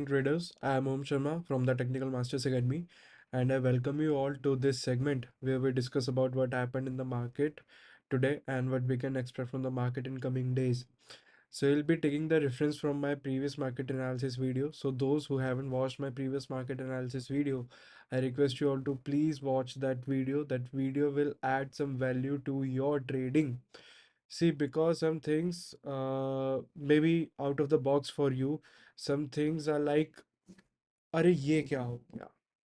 trading traders. I am Om Sharma from the Technical Masters Academy, and I welcome you all to this segment where we discuss about what happened in the market today and what we can expect from the market in coming days. So you'll be taking the reference from my previous market analysis video. So those who haven't watched my previous market analysis video, I request you all to please watch that video. That video will add some value to your trading. See, because some things maybe out of the box for you, some things are like, अरे ये क्या हो गया,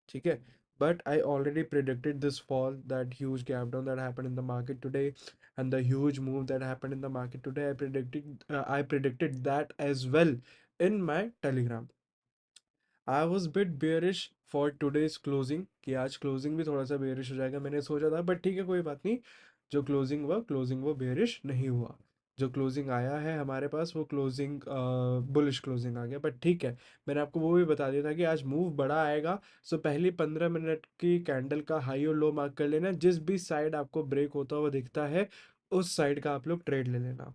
ठीक है? But I already predicted this fall, that huge gap down that happened in the market today, and the huge move that happened in the market today. I predicted that as well in my Telegram. I was bit bearish for today's closing, कि आज closing भी थोड़ा सा bearish हो जाएगा मैंने सोचा था, बट ठीक है, कोई बात नहीं। जो क्लोजिंग वो बेयरिश नहीं हुआ। जो क्लोजिंग आया है हमारे पास वो क्लोजिंग बुलिश क्लोजिंग आ गया, बट ठीक है। मैंने आपको वो भी बता दिया था कि आज मूव बड़ा आएगा। सो पहली 15 मिनट की कैंडल का हाई और लो मार्क कर लेना, जिस भी साइड आपको ब्रेक होता हुआ दिखता है उस साइड का आप लोग ट्रेड ले लेना।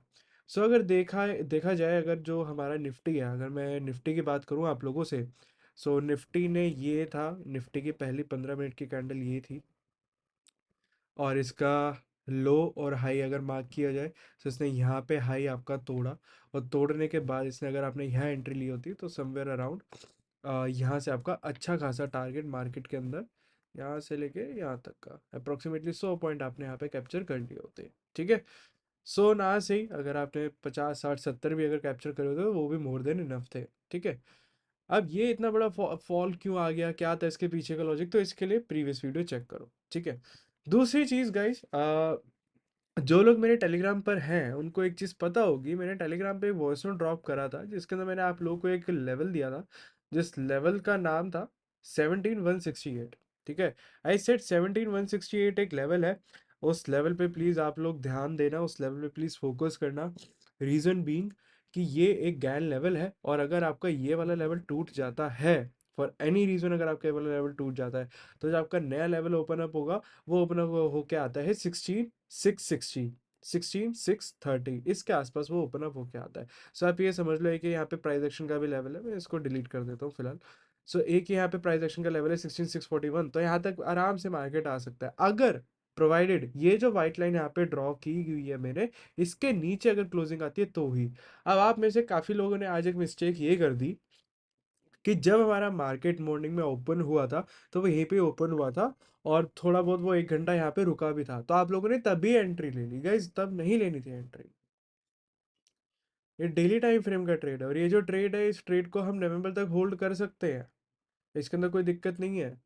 सो अगर देखा जाए, अगर जो हमारा निफ्टी है, अगर मैं निफ्टी की बात करूँ आप लोगों से, सो निफ्टी ने ये था, निफ्टी की पहली 15 मिनट की कैंडल ये थी, और इसका लो और हाई अगर मार्क किया जाए तो इसने यहाँ पे हाई आपका तोड़ा, और तोड़ने के बाद इसने, अगर आपने यहाँ एंट्री ली होती तो समवेयर अराउंड यहाँ से आपका अच्छा खासा टारगेट मार्केट के अंदर, यहाँ से लेके यहाँ तक का अप्रोक्सीमेटली 100 पॉइंट आपने यहाँ पे कैप्चर कर लिए होते। ठीक है। सो ना सही, अगर आपने 50 60 70 भी अगर कैप्चर करे होते तो वो भी मोर देन इनफ थे। ठीक है। अब ये इतना बड़ा फॉल क्यों आ गया, क्या था इसके पीछे का लॉजिक, तो इसके लिए प्रीवियस वीडियो चेक करो। ठीक है। दूसरी चीज गाइस, जो लोग मेरे टेलीग्राम पर हैं उनको एक चीज़ पता होगी, मैंने टेलीग्राम पे एक वॉइस नोट ड्रॉप करा था जिसके अंदर मैंने आप लोगों को एक लेवल दिया था, जिस लेवल का नाम था 17168। ठीक है। आई सेड 17168 एक लेवल है। उस लेवल पे प्लीज़ आप लोग ध्यान देना, उस लेवल पे प्लीज़ फोकस करना। रीज़न बीइंग कि ये एक गैन लेवल है, और अगर आपका ये वाला लेवल टूट जाता है, फॉर एनी रीज़न अगर आपका ये वाला लेवल टूट जाता है, तो जो आपका नया लेवल ओपन अप होगा वो ओपन अप होके आता है 16,660, 16,630, इसके आसपास वो ओपन अप होके आता है। सो आप ये समझ लो कि यहाँ पे प्राइस एक्शन का भी लेवल है, मैं इसको डिलीट कर देता हूँ फिलहाल। सो एक यहाँ पे प्राइस एक्शन का लेवल है 16,641, तो यहाँ तक आराम से मार्केट आ सकता है, अगर प्रोवाइडेड ये जो व्हाइट लाइन यहाँ पे ड्रॉ की हुई है मैंने, इसके नीचे अगर क्लोजिंग आती है तो ही। अब आप में से काफ़ी लोगों ने आज एक मिस्टेक ये कर दी कि जब हमारा मार्केट मॉर्निंग में ओपन हुआ था तो वो यहीं पे ओपन हुआ था, और थोड़ा बहुत वो 1 घंटा यहाँ पे रुका भी था, तो आप लोगों ने तभी एंट्री ले ली। गाइस, तब नहीं लेनी थी एंट्री। ये डेली टाइम फ्रेम का ट्रेड है, और ये जो ट्रेड है, इस ट्रेड को हम नवंबर तक होल्ड कर सकते हैं, इसके अंदर कोई दिक्कत नहीं है।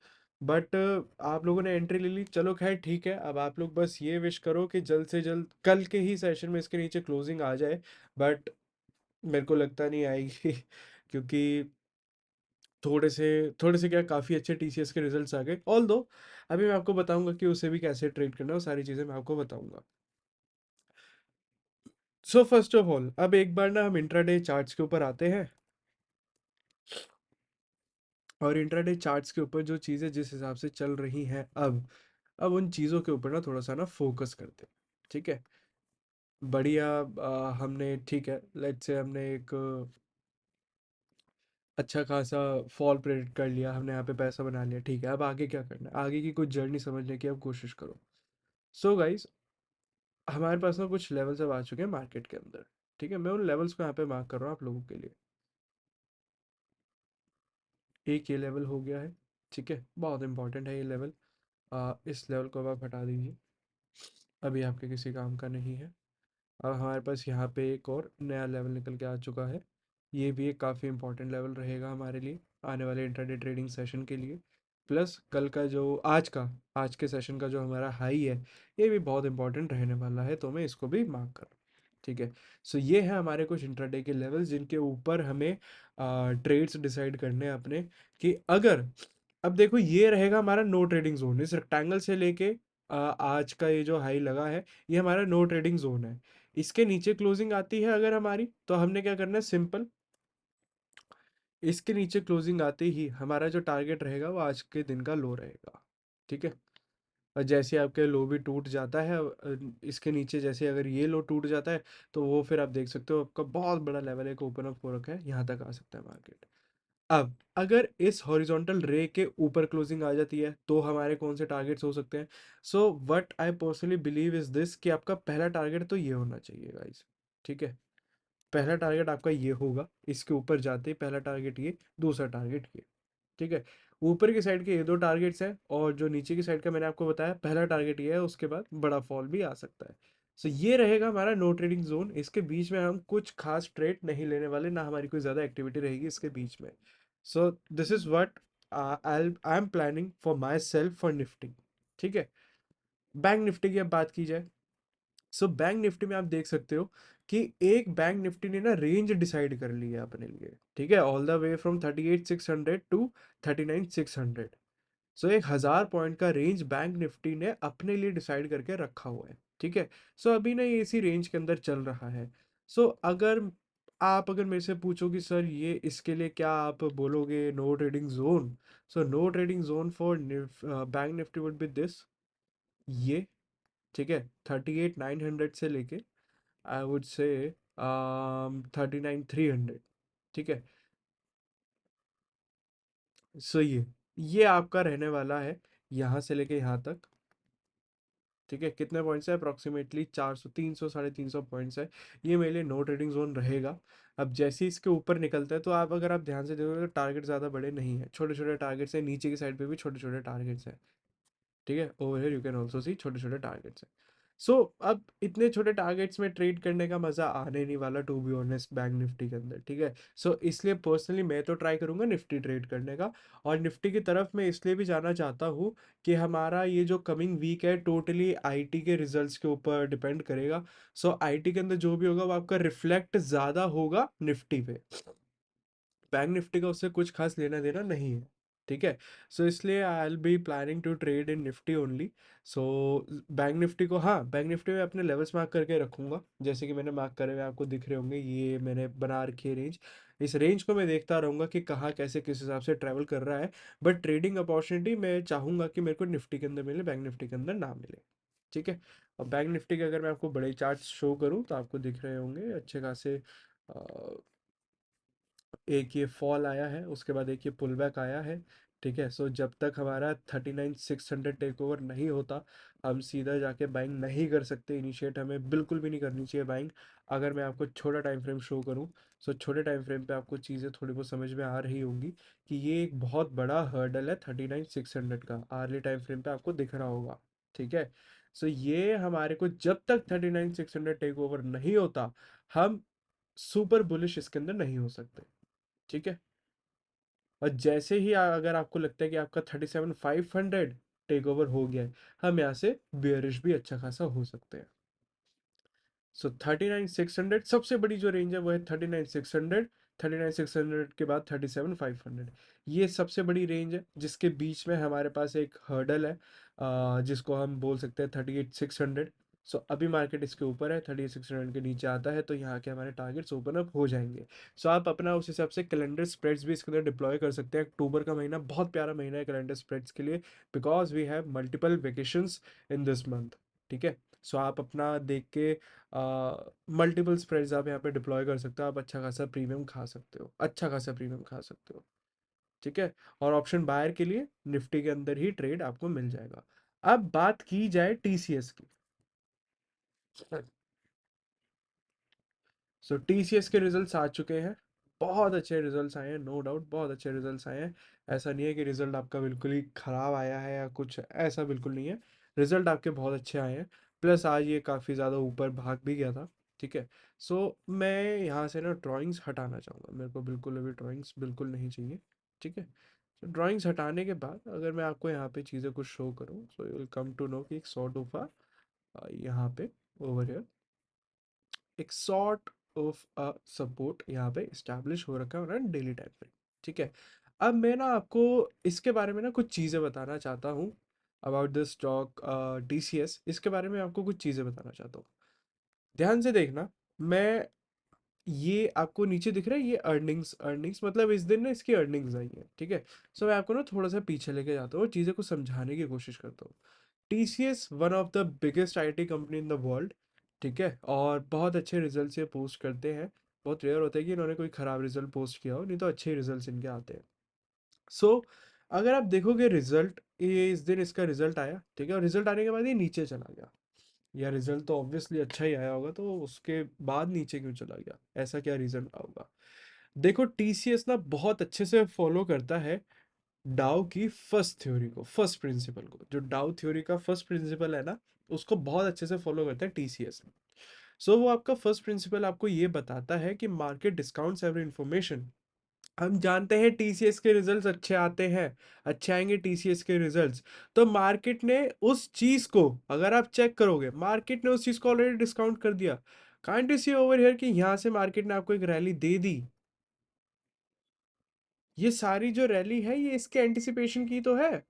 बट आप लोगों ने एंट्री ले ली, चलो खैर ठीक है। अब आप लोग बस ये विश करो कि जल्द से जल्द कल के ही सेशन में इसके नीचे क्लोजिंग आ जाए, बट मेरे को लगता नहीं आएगी क्योंकि थोड़े से क्या, काफ़ी अच्छे टीसीएस के रिजल्ट्स आ गए। ऑल दो अभी मैं आपको बताऊंगा कि उसे भी कैसे ट्रेड करना है, वो सारी चीज़ें मैं आपको बताऊंगा। सो फर्स्ट ऑफ ऑल, अब एक बार ना हम इंट्राडे चार्ट्स के ऊपर आते हैं, और इंट्राडे चार्ट्स के ऊपर जो चीज़ें जिस हिसाब से चल रही हैं, अब उन चीज़ों के ऊपर ना थोड़ा सा ना फोकस करते हैं। ठीक है। बढ़िया। हमने, ठीक है, लेट्स से हमने एक अच्छा खासा फॉल प्रेडिक्ट कर लिया, हमने यहाँ पे पैसा बना लिया। ठीक है, अब आगे क्या करना है, आगे की कुछ जर्नी समझने की अब कोशिश करो। सो गाइस, हमारे पास ना कुछ लेवल्स अब आ चुके हैं मार्केट के अंदर। ठीक है, मैं उन लेवल्स को यहाँ पे मार्क कर रहा हूँ आप लोगों के लिए। एक ये लेवल हो गया है। ठीक है, बहुत इंपॉर्टेंट है ये लेवल। इस लेवल को अब आप हटा दीजिए, अभी आपके किसी काम का नहीं है। अब हमारे पास यहाँ पे एक और नया लेवल निकल के आ चुका है, ये भी एक काफ़ी इंपॉर्टेंट लेवल रहेगा हमारे लिए आने वाले इंट्राडे ट्रेडिंग सेशन के लिए। प्लस कल का जो आज के सेशन का जो हमारा हाई है, ये भी बहुत इंपॉर्टेंट रहने वाला है, तो मैं इसको भी मार्क कर रहा हूँ। ठीक है। सो ये है हमारे कुछ इंट्राडे के लेवल्स जिनके ऊपर हमें ट्रेड्स डिसाइड करने हैं अपने, कि अगर, अब देखो ये रहेगा हमारा नो ट्रेडिंग जोन, इस रेक्टेंगल से लेके आज का ये जो हाई लगा है, ये हमारा नो ट्रेडिंग जोन है। इसके नीचे क्लोजिंग आती है अगर हमारी, तो हमने क्या करना है, सिंपल, इसके नीचे क्लोजिंग आते ही हमारा जो टारगेट रहेगा वो आज के दिन का लो रहेगा। ठीक है। और जैसे आपके लो भी टूट जाता है, इसके नीचे जैसे अगर ये लो टूट जाता है, तो वो फिर आप देख सकते हो आपका बहुत बड़ा लेवल एक ओपन अप हो रखा है, यहाँ तक आ सकता है मार्केट। अब अगर इस हॉरिजॉन्टल रे के ऊपर क्लोजिंग आ जाती है तो हमारे कौन से टारगेट्स हो सकते हैं? So what I personally believe is this, कि आपका पहला टारगेट तो ये होना चाहिए गाइस। ठीक है, पहला टारगेट आपका ये होगा, इसके ऊपर जाते ही पहला टारगेट ये, दूसरा टारगेट ये। ठीक है, ऊपर की साइड के ये दो टारगेट्स हैं, और जो नीचे की साइड का मैंने आपको बताया पहला टारगेट ये है, उसके बाद बड़ा फॉल भी आ सकता है। सो ये रहेगा हमारा नो ट्रेडिंग जोन। इसके बीच में हम कुछ खास ट्रेड नहीं लेने वाले, ना हमारी कोई ज़्यादा एक्टिविटी रहेगी इसके बीच में। So this is what I am planning for my self for Nifty. ठीक है, बैंक निफ्टी की अब बात की जाए, सो बैंक निफ्टी में आप देख सकते हो कि एक बैंक निफ्टी ने ना रेंज डिसाइड कर लिया अपने लिए। ठीक है, all the way from 38,600 to 39,600। So 1,000 point का रेंज बैंक निफ्टी ने अपने लिए डिसाइड करके रखा हुआ है। ठीक है, सो अभी ना ये इसी रेंज के अंदर चल रहा है। सो अगर मेरे से पूछो कि सर ये इसके लिए क्या आप बोलोगे no trading zone, so no trading zone for bank Nifty would be this, ये। ठीक है, 38,900 से लेके आई वुड से 39,300। ठीक है, सो ये आपका रहने वाला है यहाँ से लेके यहाँ तक। ठीक है, कितने पॉइंट्स है? अप्रॉक्सीमेटली 400, 300, 350 पॉइंट्स है। ये मेरे लिए नो ट्रेडिंग जोन रहेगा। अब जैसे ही इसके ऊपर निकलता है तो आप अगर आप ध्यान से देखोगे तो टारगेट ज़्यादा बड़े नहीं है, छोटे छोटे टारगेट्स हैं, नीचे की साइड पे भी छोटे छोटे टारगेट्स हैं। ठीक है, over here you can also see छोटे छोटे टारगेट्स हैं। सो अब इतने छोटे टारगेट्स में ट्रेड करने का मज़ा आने नहीं वाला, to be honest, bank Nifty के अंदर। ठीक है, सो इसलिए पर्सनली मैं तो ट्राई करूंगा निफ्टी ट्रेड करने का। और निफ्टी की तरफ मैं इसलिए भी जाना चाहता हूँ कि हमारा ये जो कमिंग वीक है टोटली आईटी के रिजल्ट्स के ऊपर डिपेंड करेगा। सो आईटी के अंदर जो भी होगा वो आपका रिफ्लेक्ट ज़्यादा होगा निफ्टी पे। बैंक निफ्टी का उससे कुछ खास लेना देना नहीं है। ठीक है, सो इसलिए I will be planning to trade in Nifty only. So bank Nifty को, हाँ, बैंक निफ्टी में अपने लेवल्स मार्क करके रखूंगा, जैसे कि मैंने मार्क करे हुए आपको दिख रहे होंगे, ये मैंने बना रखी है रेंज। इस रेंज को मैं देखता रहूंगा कि कहाँ कैसे किस हिसाब से ट्रैवल कर रहा है। बट ट्रेडिंग अपॉर्चुनिटी मैं चाहूंगा कि मेरे को निफ्टी के अंदर मिले, बैंक निफ्टी के अंदर ना मिले। ठीक है, और बैंक निफ्टी के अगर मैं आपको बड़े चार्ट शो करूँ तो आपको दिख रहे होंगे अच्छे खासे। एक ये फॉल आया है, उसके बाद एक ये पुल बैक आया है। ठीक है, सो जब तक हमारा 39,600 टेक ओवर नहीं होता, हम सीधा जाके बाइंग नहीं कर सकते। इनिशिएट हमें बिल्कुल भी नहीं करनी चाहिए बाइंग। अगर मैं आपको छोटा टाइम फ्रेम शो करूं, सो छोटे टाइम फ्रेम पे आपको चीज़ें थोड़ी बहुत समझ में आ रही होंगी कि ये एक बहुत बड़ा हर्डल है 39,600 का। आर्ली टाइम फ्रेम पे आपको दिख रहा होगा। ठीक है, सो ये हमारे को जब तक 39,600 टेक ओवर नहीं होता, हम सुपर बुलिश इसके अंदर नहीं हो सकते। ठीक है, और जैसे ही अगर आपको लगता है कि आपका 37,500 टेक ओवर हो गया है, हम यहाँ से बेयरिश भी अच्छा खासा हो सकते हैं। सो 39,600 सबसे बड़ी जो रेंज है वो है 39,600। 39,600 के बाद 37,500, ये सबसे बड़ी रेंज है, जिसके बीच में हमारे पास एक हर्डल है, जिसको हम बोल सकते हैं 38,600। सो अभी मार्केट इसके ऊपर है, 38,600 के नीचे आता है तो यहाँ के हमारे टारगेट्स ओपन अप हो जाएंगे। सो आप अपना उस हिसाब से कैलेंडर स्प्रेड्स भी इसके अंदर डिप्लॉय कर सकते हैं। अक्टूबर का महीना बहुत प्यारा महीना है कैलेंडर स्प्रेड्स के लिए, because we have multiple vacations in this month. ठीक है, सो आप अपना देख के मल्टीपल स्प्रेड्स आप यहाँ पे डिप्लॉय कर सकते हो, आप अच्छा खासा प्रीमियम खा सकते हो, अच्छा खासा प्रीमियम खा सकते हो। ठीक है, और ऑप्शन बायर के लिए निफ्टी के अंदर ही ट्रेड आपको मिल जाएगा। अब बात की जाए टीसीएस की। सो टीसीएस के रिजल्ट्स आ चुके हैं, बहुत अच्छे रिजल्ट्स आए हैं, नो डाउट बहुत अच्छे रिजल्ट्स आए हैं। ऐसा नहीं है कि रिजल्ट आपका बिल्कुल ही खराब आया है या कुछ, ऐसा बिल्कुल नहीं है। रिजल्ट आपके बहुत अच्छे आए हैं, प्लस आज ये काफ़ी ज़्यादा ऊपर भाग भी गया था। ठीक है, सो मैं यहाँ से ना ड्राइंग्स हटाना चाहूँगा, मेरे को बिल्कुल अभी ड्राइंग्स बिल्कुल नहीं चाहिए। ठीक है, तो ड्राइंग्स हटाने के बाद अगर मैं आपको यहाँ पे चीज़ें कुछ शो करूँ, so you will come to know कि एक सॉर्ट ऑफ यहाँ पे ओवर हियर एक सॉर्ट ऑफ अ सपोर्ट यहाँ पे इस्टेब्लिश हो रखा है ऑन डेली टाइम पे। ठीक है, अब मैं ना आपको इसके बारे में ना कुछ चीज़ें बताना चाहता हूँ अबाउट दिस स्टॉक टीसीएस। इसके बारे में आपको कुछ चीज़ें बताना चाहता हूँ, ध्यान से देखना। मैं ये आपको नीचे दिख रहा है, ये अर्निंग्स, अर्निंग्स मतलब इस दिन ना इसकी अर्निंग्स आई है। ठीक है, सो मैं आपको ना थोड़ा सा पीछे लेके जाता हूँ, चीज़ें को समझाने की कोशिश करता हूँ। TCS one of the biggest IT company in the world. ठीक है, और बहुत अच्छे रिजल्ट ये पोस्ट करते हैं। बहुत रेयर होता है कि इन्होंने कोई खराब रिजल्ट पोस्ट किया हो, नहीं तो अच्छे रिजल्ट्स इनके आते हैं। सो अगर आप देखोगे रिजल्ट, ये इस दिन इसका रिजल्ट आया, ठीक है, और रिजल्ट आने के बाद ये नीचे चला गया। या रिजल्ट तो ऑब्वियसली अच्छा ही आया होगा, तो उसके बाद नीचे क्यों चला गया, ऐसा क्या रीजन रहा होगा? देखो टीसीएस ना बहुत अच्छे से फॉलो करता है डाउ की फर्स्ट थ्योरी को, फर्स्ट प्रिंसिपल को। जो डाउ थ्योरी का फर्स्ट प्रिंसिपल है ना, उसको बहुत अच्छे से फॉलो करता है टीसीएस। सो वो आपका फर्स्ट प्रिंसिपल आपको ये बताता है कि मार्केट डिस्काउंट्स एवरी इंफॉर्मेशन। हम जानते हैं टीसीएस के रिजल्ट्स अच्छे आते हैं, अच्छे आएंगे टीसीएस के रिजल्ट्स। तो मार्केट ने उस चीज को, अगर आप चेक करोगे, मार्केट ने उस चीज को ऑलरेडी डिस्काउंट कर दिया। Can't you see over here कि यहां से मार्केट ने आपको एक रैली दे दी। ये सारी जो रैली है ये इसके एंटिसिपेशन की तो है।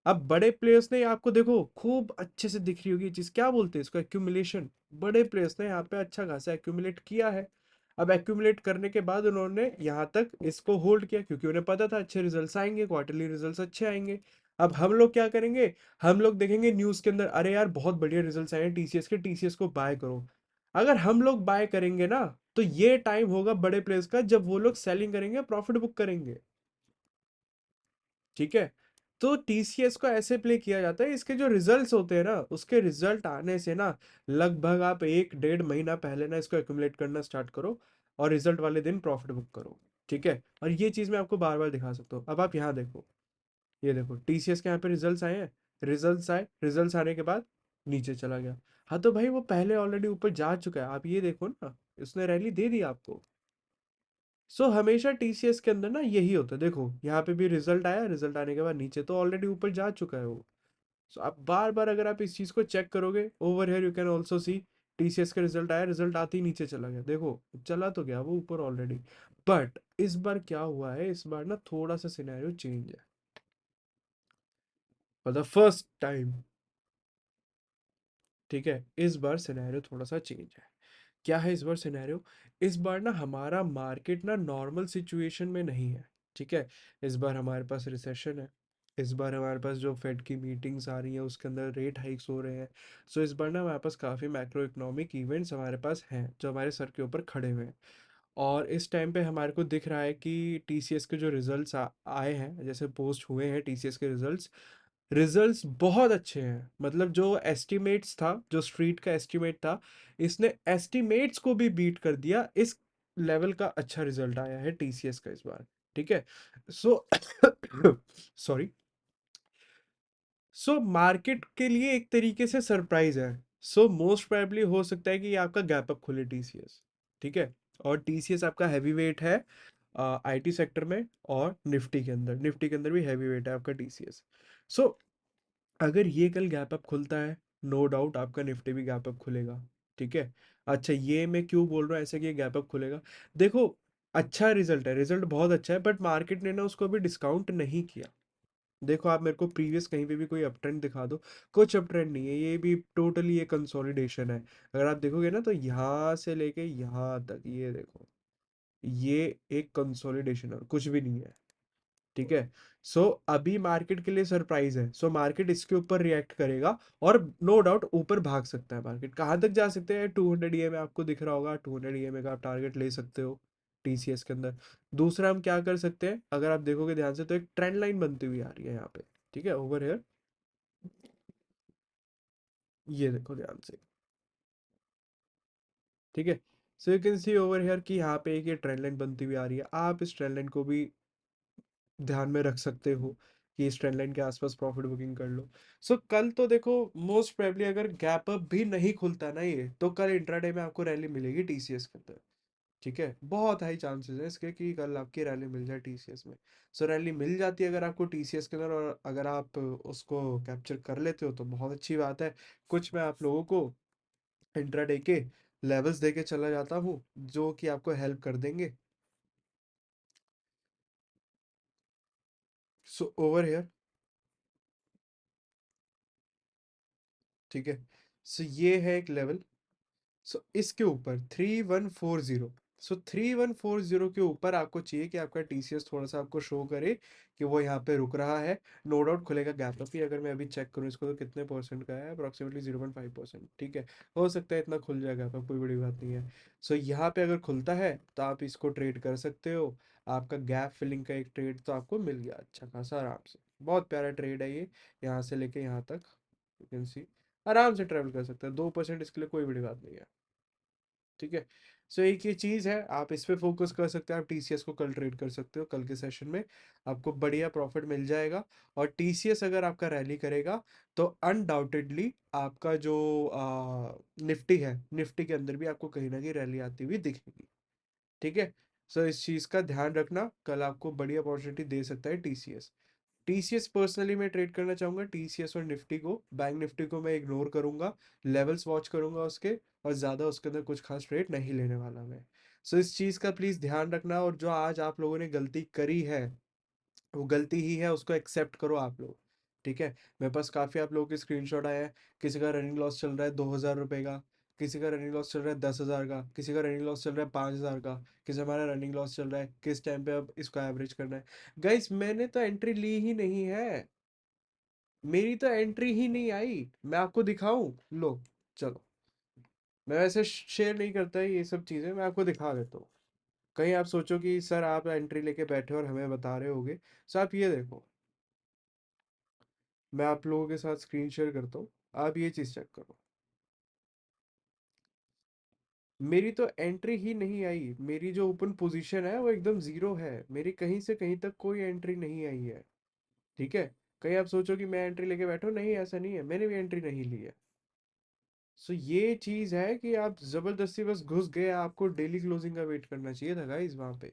अब बड़े प्लेयर्स ने आपको देखो खूब अच्छे से दिख रही होगी ये चीज, क्या बोलते हैं इसको, एक्यूमुलेशन। बड़े प्लेयर्स ने यहाँ पे अच्छा खासा एक्यूमुलेट किया है। अब एक्यूमुलेट करने के बाद उन्होंने यहाँ तक इसको होल्ड किया, क्योंकि उन्हें पता था अच्छे रिजल्ट्स आएंगे, क्वार्टरली रिजल्ट्स अच्छे आएंगे। अब हम लोग क्या करेंगे, हम लोग देखेंगे न्यूज के अंदर, अरे यार बहुत बढ़िया रिजल्ट्स आए हैं टीसीएस के, टीसीएस को बाय करो। अगर हम लोग बाय करेंगे ना, तो ये टाइम होगा बड़े प्लेयर्स का जब वो लोग सेलिंग करेंगे, प्रॉफिट बुक करेंगे। ठीक है। तो टीसीएस को ऐसे प्ले किया जाता है, इसके जो रिजल्ट्स होते हैं ना, उसके रिजल्ट आने से ना लगभग आप 1 डेढ़ महीना पहले ना इसको एक्यूमुलेट करना स्टार्ट करो, और रिजल्ट वाले दिन प्रॉफिट बुक करो। ठीक है, और ये चीज मैं आपको बार बार दिखा सकता हूँ। अब आप यहाँ देखो, ये देखो टीसीएस के यहाँ पे रिजल्ट्स आए हैं, रिजल्ट्स आए, रिजल्ट्स आने के बाद नीचे चला गया। हाँ तो भाई वो पहले ऑलरेडी ऊपर जा चुका है, आप ये देखो ना, उसने रैली दे दी आपको। हमेशा टीसीएस के अंदर ना यही होता है, देखो यहाँ पे भी रिजल्ट आया, रिजल्ट आने के बाद नीचे तो ऑलरेडी ऊपर जा चुका है वो। आप बार बार अगर आप इस चीज को चेक करोगे, over here you can also see, TCS का रिजल्ट आया, रिजल्ट आते ही नीचे चला गया, देखो चला तो गया वो ऊपर ऑलरेडी। बट इस बार क्या हुआ है, इस बार ना थोड़ा सा सिनेरियो चेंज है, फॉर द फर्स्ट टाइम। ठीक है, इस बार सिनेरियो थोड़ा सा चेंज है। क्या है इस बार सिनेरियो, इस बार ना हमारा मार्केट ना नॉर्मल सिचुएशन में नहीं है। ठीक है, इस बार हमारे पास रिसेशन है, इस बार हमारे पास जो फेड की मीटिंग्स आ रही हैं उसके अंदर रेट हाइक्स हो रहे हैं। इस बार ना हमारे पास काफ़ी मैक्रो इकोनॉमिक इवेंट्स हमारे पास हैं जो हमारे सर के ऊपर खड़े हुए हैं। और इस टाइम पे हमारे को दिख रहा है कि टीसीएस के जो रिजल्ट्स आए हैं, जैसे पोस्ट हुए हैं टीसीएस के रिजल्ट्स, रिजल्ट्स बहुत अच्छे हैं। मतलब जो एस्टिमेट्स था, जो स्ट्रीट का एस्टिमेट था, इसने एस्टिमेट्स को भी बीट कर दिया। इस लेवल का अच्छा रिजल्ट आया है टीसीएस का इस बार। ठीक है। So sorry. मार्केट के लिए एक तरीके से सरप्राइज है। मोस्ट प्रोबेबली हो सकता है कि ये आपका गैप अप खुले टीसीएस। ठीक है। और टीसीएस आपका हैवी वेट है आईटी सेक्टर में, और निफ्टी के अंदर, निफ्टी के अंदर भी हैवी वेट है आपका टीसीएस। सो अगर ये कल गैप अप खुलता है, नो डाउट आपका निफ्टी भी गैप अप खुलेगा। ठीक है। अच्छा, ये मैं क्यों बोल रहा हूँ ऐसे कि ये गैप अप खुलेगा, देखो अच्छा रिजल्ट है, रिजल्ट बहुत अच्छा है, बट मार्केट ने ना उसको अभी डिस्काउंट नहीं किया। देखो आप मेरे को प्रीवियस कहीं पे भी कोई अप ट्रेंड दिखा दो, कुछ अप ट्रेंड नहीं है, ये भी टोटली ये कंसोलिडेशन है। अगर आप देखोगे ना, तो यहाँ से लेके यहाँ तक ये देखो, ये एक कंसोलिडेशन है, कुछ भी नहीं है। ठीक है। अभी मार्केट के लिए सरप्राइज है, मार्केट इसके ऊपर रिएक्ट करेगा, और नो डाउट ऊपर भाग सकता है। मार्केट कहाँ तक जा सकते हैं, 200 ईएमए आपको दिख रहा होगा, 200 ईएमए का आप टारगेट ले सकते हो टीसीएस के अंदर। दूसरा हम क्या कर सकते हैं, अगर आप देखोगे ध्यान से, तो एक ट्रेंड लाइन बनती हुई आ रही है यहाँ पे। ठीक है, ओवर हियर, ये देखो ध्यान से। ठीक है। You can see over here कि यहाँ पे एक ये ट्रेंड लाइन बनती हुई आ रही है, आप इस ट्रेंड लाइन को भी ध्यान में रख सकते हो कि इस ट्रेंड लाइन के आसपास प्रॉफिट बुकिंग कर लो। कल तो देखो, मोस्ट प्रोबेबली अगर गैप अप भी नहीं खुलता ना ये, तो कल इंट्राडे में आपको रैली मिलेगी टीसीएस के अंदर। ठीक है, बहुत हाई चांसेस है इसके कि कल आपकी रैली मिल जाए टीसीएस में। रैली मिल जाती है अगर आपको टीसीएस के अंदर, और अगर आप उसको कैप्चर कर लेते हो तो बहुत अच्छी बात है। कुछ मैं आप लोगों को इंट्राडे के लेवल्स देके चला जाता हूँ, जो कि आपको हेल्प कर देंगे। ओवर हियर, ठीक है। ये है एक लेवल। इसके ऊपर 3140, सो 3140 के ऊपर आपको चाहिए कि आपका टीसीएस थोड़ा सा आपको शो करे कि वो यहाँ पे रुक रहा है। नो डाउट खुलेगा गैप अप ही, अगर मैं अभी चेक करूँ इसको तो कितने परसेंट का है, अप्रोक्सीमेटली 0.5%। ठीक है, हो सकता है इतना खुल जाएगा गैप अप, कोई बड़ी बात नहीं है। सो यहाँ पे अगर खुलता है तो आप इसको ट्रेड कर सकते हो। आपका गैप फिलिंग का एक ट्रेड तो आपको मिल गया अच्छा खासा आराम से। बहुत प्यारा ट्रेड है ये, यहाँ से लेके यहाँ तक यू कैन सी आराम से ट्रेवल कर सकते हैं। 2% इसके लिए कोई बड़ी बात नहीं है। ठीक है, सो एक ये चीज़ है, आप इस पे फोकस कर सकते हैं। आप टीसीएस को कल ट्रेड कर सकते हो, कल के सेशन में आपको बढ़िया प्रॉफिट मिल जाएगा। और टीसीएस अगर आपका रैली करेगा तो अनडाउटेडली आपका जो निफ्टी है, निफ्टी के अंदर भी आपको कहीं ना कहीं रैली आती हुई दिखेगी। ठीक है, सो इस चीज़ का ध्यान रखना, कल आपको बड़ी अपॉर्चुनिटी दे सकता है टीसीएस। टीसीएस पर्सनली मैं ट्रेड करना चाहूंगा, टीसीएस और निफ्टी को। बैंक निफ्टी को मैं इग्नोर करूंगा, लेवल्स वॉच करूंगा उसके, और ज़्यादा उसके अंदर कुछ खास ट्रेड नहीं लेने वाला मैं। सो इस चीज़ का प्लीज़ ध्यान रखना, और जो आज आप लोगों ने गलती करी है वो गलती ही है, उसको एक्सेप्ट करो आप लोग। ठीक है, मेरे पास काफ़ी आप लोगों के स्क्रीनशॉट आए हैं। किसी का रनिंग लॉस चल रहा है 2,000 रुपये का, किसी का रनिंग लॉस चल रहा है 10,000 का, किसी का रनिंग लॉस चल रहा है 5,000 का, किसी हमारा रनिंग लॉस चल रहा है किस टाइम पे अब इसको एवरेज करना है। गाइस मैंने तो एंट्री ली ही नहीं है, मेरी तो एंट्री ही नहीं आई। मैं आपको दिखाऊं, लो, चलो। मैं वैसे शेयर नहीं करता ये सब चीज़ें, मैं आपको दिखा देता हूँ। कहीं आप सोचो कि सर आप एंट्री लेके बैठे हो और हमें बता रहे होगे। सो आप ये देखो, मैं आप लोगों के साथ स्क्रीन शेयर करता हूँ, आप ये चीज़ चेक करो। मेरी तो एंट्री ही नहीं आई, मेरी जो ओपन पोजीशन है वो एकदम जीरो है, मेरी कहीं से कहीं तक कोई एंट्री नहीं आई है। ठीक है, कहीं आप सोचो कि मैं एंट्री लेके बैठा हूँ, नहीं ऐसा नहीं है, मैंने भी एंट्री नहीं ली है। सो ये चीज है कि आप जबरदस्ती बस घुस गए, आपको डेली क्लोजिंग का वेट करना चाहिए था गाइस वहां पे।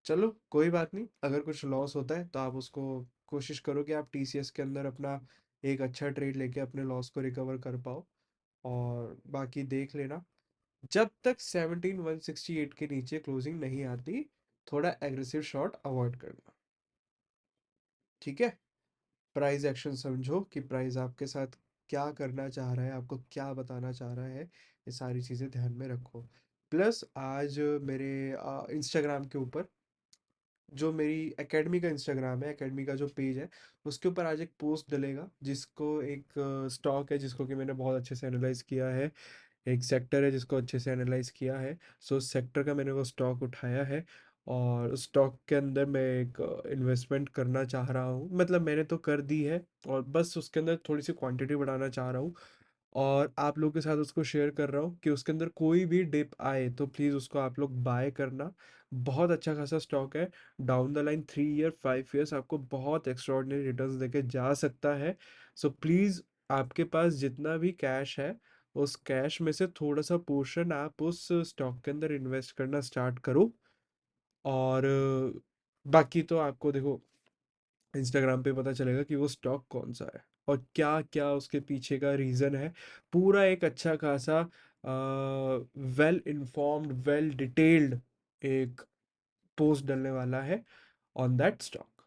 चलो कोई बात नहीं, अगर कुछ लॉस होता है तो आप उसको कोशिश करो कि आप टीसीएस के अंदर अपना एक अच्छा ट्रेड लेके अपने लॉस को रिकवर कर पाओ। और बाकी देख लेना, जब तक 17,168 के नीचे क्लोजिंग नहीं आती, थोड़ा एग्रेसिव शॉट अवॉइड करना। ठीक है, प्राइस एक्शन समझो कि प्राइस आपके साथ क्या करना चाह रहा है, आपको क्या बताना चाह रहा है, ये सारी चीज़ें ध्यान में रखो। प्लस आज मेरे इंस्टाग्राम के ऊपर, जो मेरी एकेडमी का इंस्टाग्राम है, एकेडमी का जो पेज है, उसके ऊपर आज एक पोस्ट डलेगा, जिसको एक स्टॉक है जिसको कि मैंने बहुत अच्छे से एनालाइज किया है, एक सेक्टर है जिसको अच्छे से एनालाइज किया है। सो उस सेक्टर का मैंने वो स्टॉक उठाया है, और उस स्टॉक के अंदर मैं एक इन्वेस्टमेंट करना चाह रहा हूँ, मतलब मैंने तो कर दी है, और बस उसके अंदर थोड़ी सी क्वांटिटी बढ़ाना चाह रहा हूँ। और आप लोगों के साथ उसको शेयर कर रहा हूँ कि उसके अंदर कोई भी डिप आए तो प्लीज़ उसको आप लोग बाय करना। बहुत अच्छा खासा स्टॉक है, down the line 3 year 5 years आपको बहुत एक्स्ट्रॉर्डिनरी रिटर्न्स देके जा सकता है। सो प्लीज़, आपके पास जितना भी कैश है, उस कैश में से थोड़ा सा पोर्शन आप उस स्टॉक के अंदर इन्वेस्ट करना स्टार्ट करो। और बाकी तो आपको देखो इंस्टाग्राम पे पता चलेगा कि वो स्टॉक कौन सा है और क्या क्या उसके पीछे का रीज़न है। पूरा एक अच्छा खासा वेल इन्फॉर्म्ड, वेल डिटेल्ड एक पोस्ट डलने वाला है ऑन दैट स्टॉक।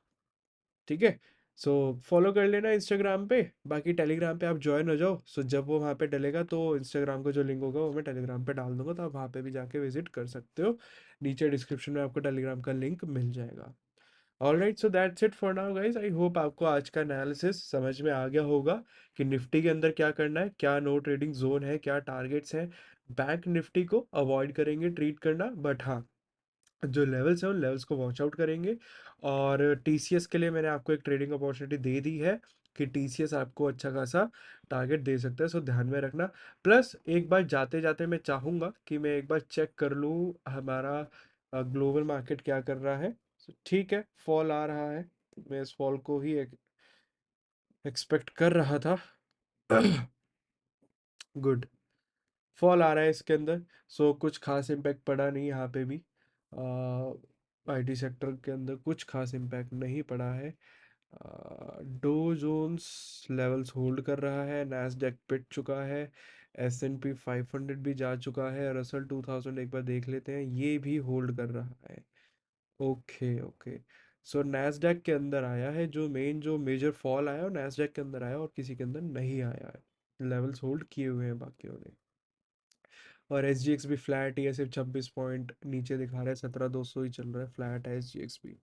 ठीक है, सो फॉलो कर लेना इंस्टाग्राम पे। बाकी टेलीग्राम पे आप ज्वाइन हो जाओ, सो जब वो वहाँ पे डलेगा तो इंस्टाग्राम का जो लिंक होगा वो मैं टेलीग्राम पे डाल दूंगा, तो आप वहाँ पे भी जाके विजिट कर सकते हो। नीचे डिस्क्रिप्शन में आपको टेलीग्राम का लिंक मिल जाएगा। Alright, so that's it for now guys. I hope आपको आज का एनालिसिस समझ में आ गया होगा कि निफ्टी के अंदर क्या करना है, क्या नो ट्रेडिंग जोन है, क्या टारगेट्स हैं। बैंक निफ्टी को अवॉइड करेंगे ट्रीट करना, बट हाँ, जो लेवल्स हैं उन लेवल्स को वॉच आउट करेंगे। और टीसीएस के लिए मैंने आपको एक ट्रेडिंग अपॉर्चुनिटी दे दी है कि टीसीएस आपको अच्छा खासा टारगेट दे सकता है, सो ध्यान में रखना। प्लस एक बार जाते जाते मैं चाहूँगा कि मैं एक बार चेक कर लूँ हमारा ग्लोबल मार्केट क्या कर रहा है। ठीक है, फॉल आ रहा है, मैं इस फॉल को ही एक्सपेक्ट कर रहा था। गुड, फॉल आ रहा है इसके अंदर। सो कुछ खास इम्पैक्ट पड़ा नहीं यहाँ पे भी, आईटी सेक्टर के अंदर कुछ खास इम्पैक्ट नहीं पड़ा है। डो जोन्स लेवल्स होल्ड कर रहा है, नैस्डैक पिट चुका है, S&P 500 भी जा चुका है, रसल 2000 एक बार देख लेते हैं, ये भी होल्ड कर रहा है। ओके ओके, सो नैस्डैक के अंदर आया है, जो जो मेजर फॉल आया है, और नैस्डैक के अंदर आया और किसी के अंदर नहीं आया है। लेवल्स होल्ड किए हुए हैं बाकियों ने। और एस जी एक्स भी फ्लैट ही है, सिर्फ 26 पॉइंट नीचे दिखा रहा है, 17,200 ही चल रहा है, फ्लैट है एस जी एक्स भी।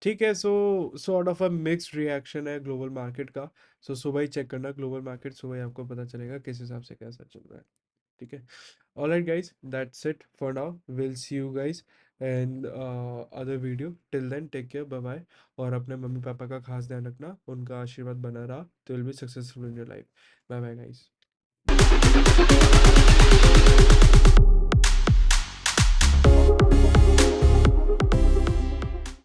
ठीक है, so sort of a mixed reaction है ग्लोबल मार्केट का। सो सुबह ही चेक करना ग्लोबल मार्केट, सुबह ही आपको पता चलेगा किस हिसाब से कैसा चल रहा है। ठीक है, alright guys, that's it for now, will see you guys and other video. Till then take care, bye bye. और अपने मम्मी पापा का खास ध्यान रखना, उनका आशीर्वाद बना रहा तो will be successful in your life. Bye bye guys.